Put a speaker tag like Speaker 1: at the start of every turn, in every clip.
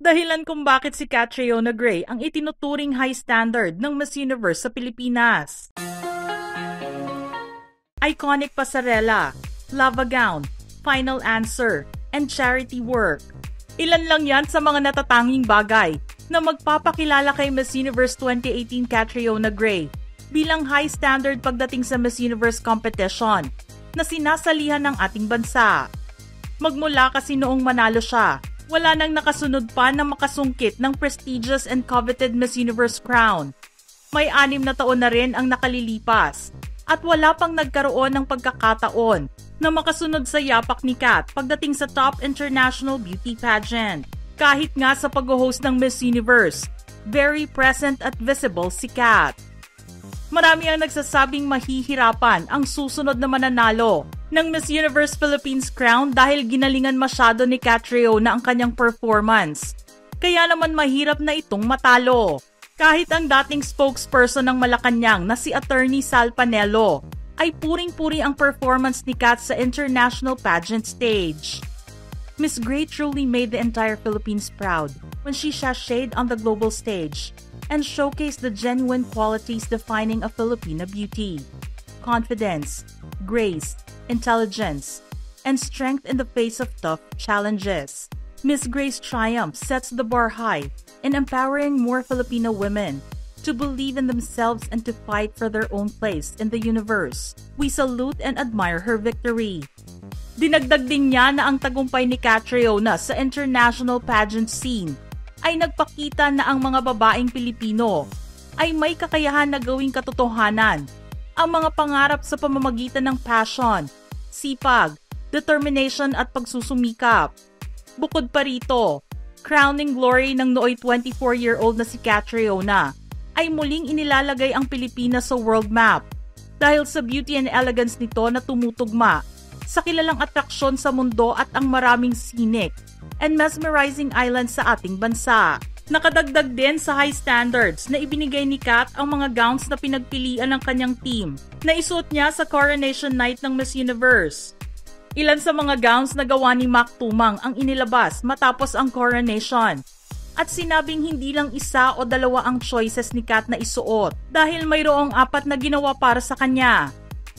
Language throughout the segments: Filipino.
Speaker 1: Dahilan kung bakit si Catriona Gray ang itinuturing high standard ng Miss Universe sa Pilipinas. Iconic pasarela, lava gown, final answer, and charity work. Ilan lang yan sa mga natatanging bagay na magpapakilala kay Miss Universe 2018 Catriona Gray bilang high standard pagdating sa Miss Universe competition na sinasalihan ng ating bansa. Magmula kasi noong manalo siya, wala nang nakasunod pa na makasungkit ng prestigious and coveted Miss Universe crown. May 6 na taon na rin ang nakalilipas at wala pang nagkaroon ng pagkakataon na makasunod sa yapak ni Kat pagdating sa top international beauty pageant. Kahit nga sa pag-host ng Miss Universe, very present at visible si Kat. Marami ang nagsasabing mahihirapan ang susunod na mananalo ng Miss Universe Philippines crown dahil ginalingan masyado ni Catriona ang kanyang performance. Kaya naman mahirap na itong matalo. Kahit ang dating spokesperson ng Malacanang na si Attorney Sal Panelo ay puring-puri ang performance ni Kat sa international pageant stage. Miss Gray truly made the entire Philippines proud when she sashayed on the global stage and showcased the genuine qualities defining a Filipina beauty: confidence, grace, intelligence, and strength in the face of tough challenges. Miss Gray's triumph sets the bar high in empowering more Filipino women to believe in themselves and to fight for their own place in the universe. We salute and admire her victory. Dinagdag din niya na ang tagumpay ni Catriona sa international pageant scene ay nagpakita na ang mga babaeng Pilipino ay may kakayahan na gawing katotohanan ang mga pangarap sa pamamagitan ng passion, sipag, determination at pagsusumikap. Bukod pa rito, crowning glory ng nooy 24-year-old na si Catriona ay muling inilalagay ang Pilipinas sa world map dahil sa beauty and elegance nito na tumutugma sa kilalang atraksyon sa mundo at ang maraming scenic and mesmerizing islands sa ating bansa. Nakadagdag din sa high standards na ibinigay ni Kat ang mga gowns na pinagpilian ng kanyang team na isuot niya sa coronation night ng Miss Universe. Ilan sa mga gowns na gawa ni Mac Tumang ang inilabas matapos ang coronation. At sinabing hindi lang 1 o 2 ang choices ni Kat na isuot dahil mayroong 4 na ginawa para sa kanya.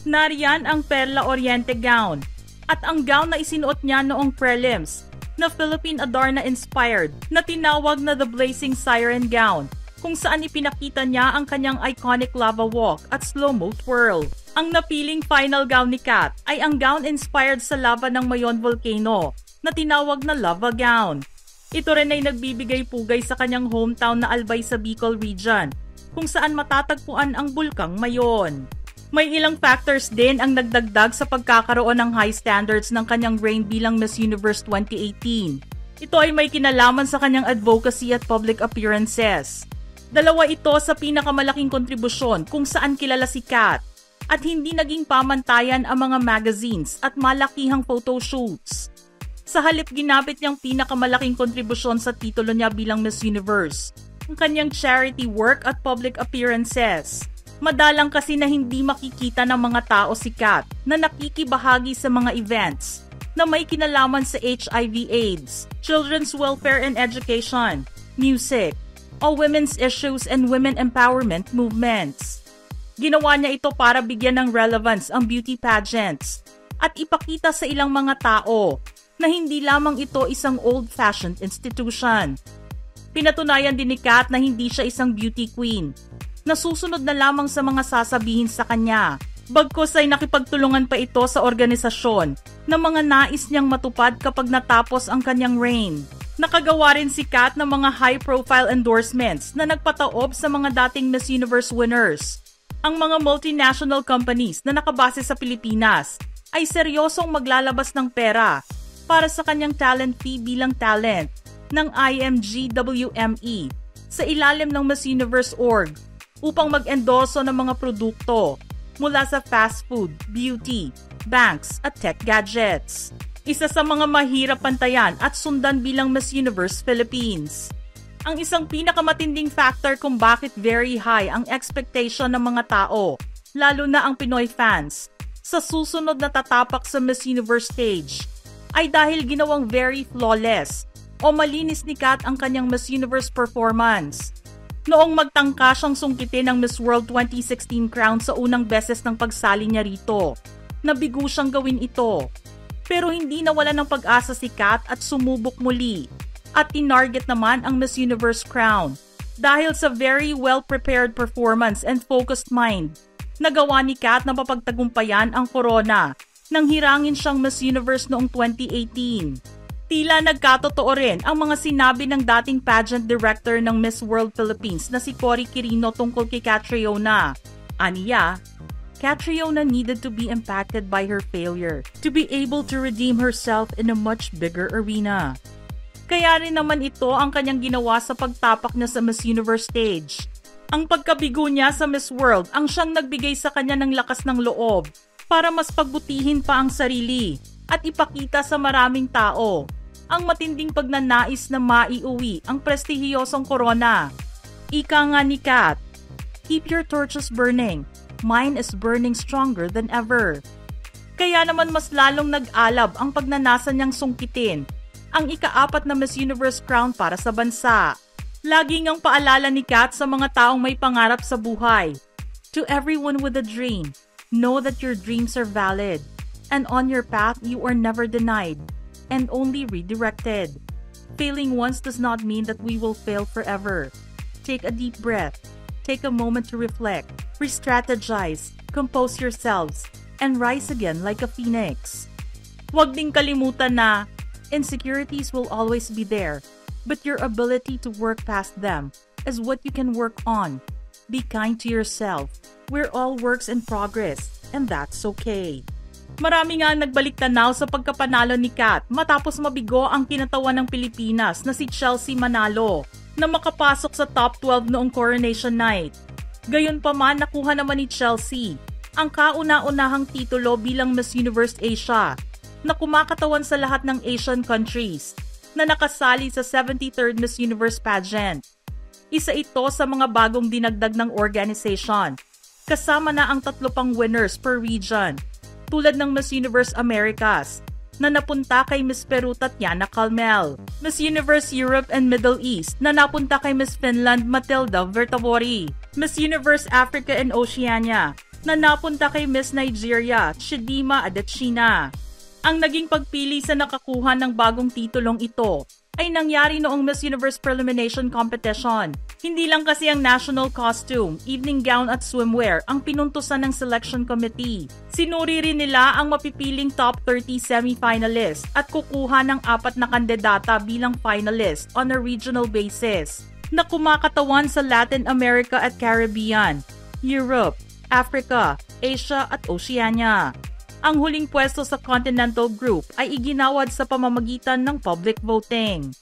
Speaker 1: Nariyan ang Perla Oriente gown at ang gown na isinuot niya noong prelims na Philippine Adorna-inspired na tinawag na The Blazing Siren Gown, kung saan ipinakita niya ang kanyang iconic lava walk at slow-mo twirl. Ang napiling final gown ni Kat ay ang gown inspired sa lava ng Mayon Volcano na tinawag na lava gown. Ito rin ay nagbibigay pugay sa kanyang hometown na Albay sa Bicol region, kung saan matatagpuan ang bulkang Mayon. May ilang factors din ang nagdagdag sa pagkakaroon ng high standards ng kanyang reign bilang Miss Universe 2018. Ito ay may kinalaman sa kanyang advocacy at public appearances. 2 ito sa pinakamalaking kontribusyon kung saan kilala si Kat at hindi naging pamantayan ang mga magazines at malakihang photoshoots. Sa halip ginamit niyang pinakamalaking kontribusyon sa titulo niya bilang Miss Universe, ang kanyang charity work at public appearances. Madalang kasi na hindi makikita ng mga tao si Kat na nakikibahagi sa mga events na may kinalaman sa HIV/AIDS, children's welfare and education, music, all women's issues and women empowerment movements. Ginawa niya ito para bigyan ng relevance ang beauty pageants at ipakita sa ilang mga tao na hindi lamang ito isang old-fashioned institution. Pinatunayan din ni Kat na hindi siya isang beauty queen, nasusunod na lamang sa mga sasabihin sa kanya. Bagkus ay nakipagtulungan pa ito sa organisasyon na mga nais niyang matupad kapag natapos ang kanyang reign. Nakagawa rin si Kat ng mga high-profile endorsements na nagpataob sa mga dating Miss Universe winners. Ang mga multinational companies na nakabase sa Pilipinas ay seryosong maglalabas ng pera para sa kanyang talent fee bilang talent ng IMG-WME sa ilalim ng Miss Universe org upang mag-endorso ng mga produkto mula sa fast food, beauty, banks at tech gadgets. Isa sa mga mahirap pantayan at sundan bilang Miss Universe Philippines. Ang isang pinakamatinding factor kung bakit very high ang expectation ng mga tao, lalo na ang Pinoy fans, sa susunod na tatapak sa Miss Universe stage, ay dahil ginawang very flawless o malinis ni Kat ang kanyang Miss Universe performance. Noong magtangka siyang sungkitin ng Miss World 2016 crown sa unang beses ng pagsali niya rito, nabigo siyang gawin ito. Pero hindi nawala ng pag-asa si Kat at sumubok muli. At tinarget naman ang Miss Universe crown. Dahil sa very well-prepared performance and focused mind, nagawa ni Kat na mapagtagumpayan ang corona nang hirangin siyang Miss Universe noong 2018. Tila nagkatotoo rin ang mga sinabi ng dating pageant director ng Miss World Philippines na si Cory Quirino tungkol kay Catriona. Aniya, Catriona needed to be impacted by her failure to be able to redeem herself in a much bigger arena. Kaya rin naman ito ang kanyang ginawa sa pagtapak niya sa Miss Universe stage. Ang pagkabigo niya sa Miss World ang siyang nagbigay sa kanya ng lakas ng loob para mas pagbutihin pa ang sarili at ipakita sa maraming tao ang matinding pagnanais na maiuwi ang prestihiyosong corona. Ika nga ni Kat, "Keep your torches burning. Mine is burning stronger than ever." Kaya naman mas lalong nag-alab ang pagnanasa niyang sungkitin ang ika-4 na Miss Universe crown para sa bansa. Lagi ngang paalala ni Kat sa mga taong may pangarap sa buhay. "To everyone with a dream, know that your dreams are valid. And on your path, you are never denied and only redirected. Failing once does not mean that we will fail forever. Take a deep breath. Take a moment to reflect. Re-strategize. Compose yourselves. And rise again like a phoenix." Huwag ding kalimutan na insecurities will always be there, but your ability to work past them is what you can work on. Be kind to yourself. We're all works in progress, and that's okay. Marami nga nagbalik tanaw sa pagkapanalo ni Kat matapos mabigo ang kinatawan ng Pilipinas na si Chelsea Manalo na makapasok sa top 12 noong Coronation Night. Gayunpaman, nakuha naman ni Chelsea ang kauna-unahang titulo bilang Miss Universe Asia na kumakatawan sa lahat ng Asian countries na nakasali sa 73rd Miss Universe pageant. Isa ito sa mga bagong dinagdag ng organization. Kasama na ang 3 pang winners per region, tulad ng Miss Universe Americas na napunta kay Miss Peru Tatiana Calmel, Miss Universe Europe and Middle East na napunta kay Miss Finland Matilda Vertavori, Miss Universe Africa and Oceania na napunta kay Miss Nigeria Chidima Adetshina. Ang naging pagpili sa nakakuha ng bagong titulong ito ay nangyari noong Miss Universe Prelimination Competition. Hindi lang kasi ang national costume, evening gown at swimwear ang pinuntusan ng selection committee. Sinuri rin nila ang mapipiling top 30 semi-finalists at kukuha ng 4 na kandidata bilang finalist on a regional basis na kumakatawan sa Latin America at Caribbean, Europe, Africa, Asia at Oceania. Ang huling pwesto sa Continental Group ay iginawad sa pamamagitan ng public voting.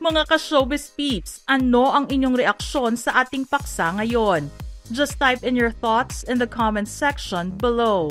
Speaker 1: Mga ka-showbiz peeps, ano ang inyong reaksyon sa ating paksa ngayon? Just type in your thoughts in the comments section below.